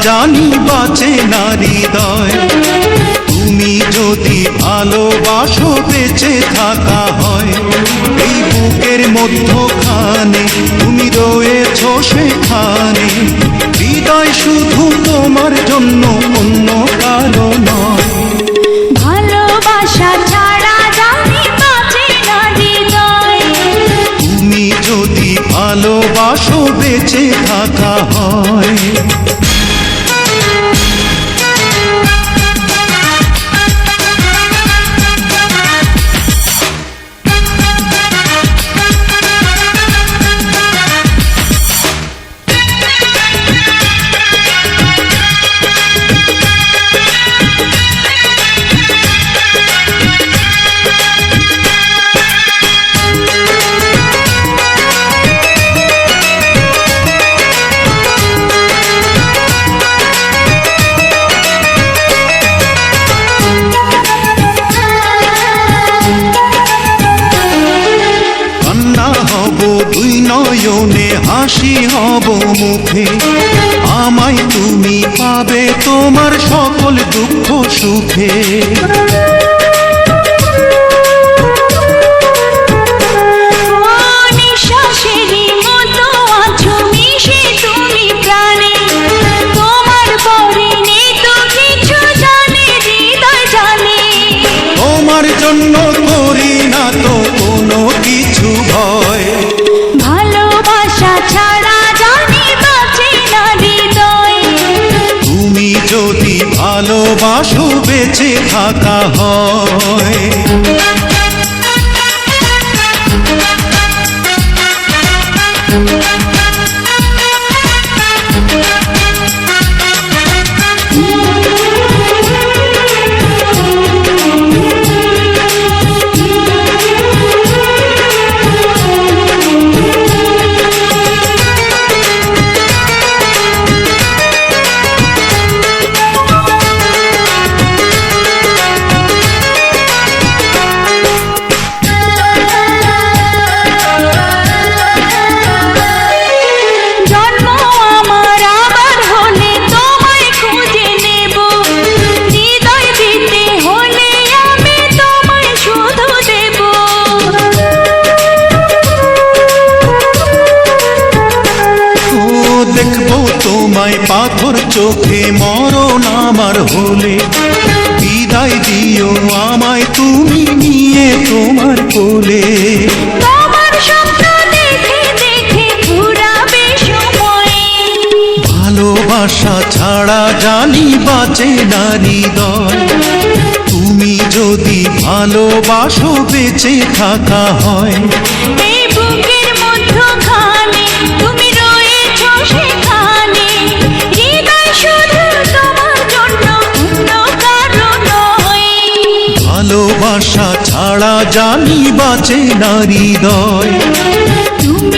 জানি বাঁচে না হৃদয়। তুমি যদি ভালোবাসো বেঁচে থাকা হয়, এই বুকের মধ্যখানে তুমি রয়েছো সেখানে। হৃদয় শুধু তোমার জন্য, অন্য কারো নয়। ভালোবাসা ছাড়া জানি বাঁচে না হৃদয়। তুমি যদি ভালোবাসো বেঁচে থাকা হয়। দুই নয়নে হাসি হব মুখে, আমায় তুমি পাবে তোমার সকল দুঃখ সুখে। নিঃশ্বাসেরই মতো আছো মিশে তুমি প্রাণে, তোমার পরে নেই তো কিছু জানে হৃদয় জানে। তোমার জন্য করি না তো কোনো কিছু ভয়। ভালোবাসা ছাড়া জানি বাঁচে না হৃদয়। তুমি যদি ভালোবাসো বেঁচে থাকা হয়। দেখবো তোমায় পাথর চোখে মরণ আমার হলে, বিদায় দিও আমায় তুমি নিয়ে তোমার কোলে। তোমার স্বপ্ন দেখে দেখে ঘুরাবে সময়। ভালোবাসা ছাড়া জানি বাঁচে না হৃদয়। তুমি যদি ভালোবাসো বেঁচে থাকা হয়। এই বুকের মধ্যখানে তুমি রয়েছো সেখানে, হৃদয় শুধু তোমার জন্য, অন্য কারো নয়। ভালোবাসা ছাড়া জানি বাঁচে না হৃদয়। তুমি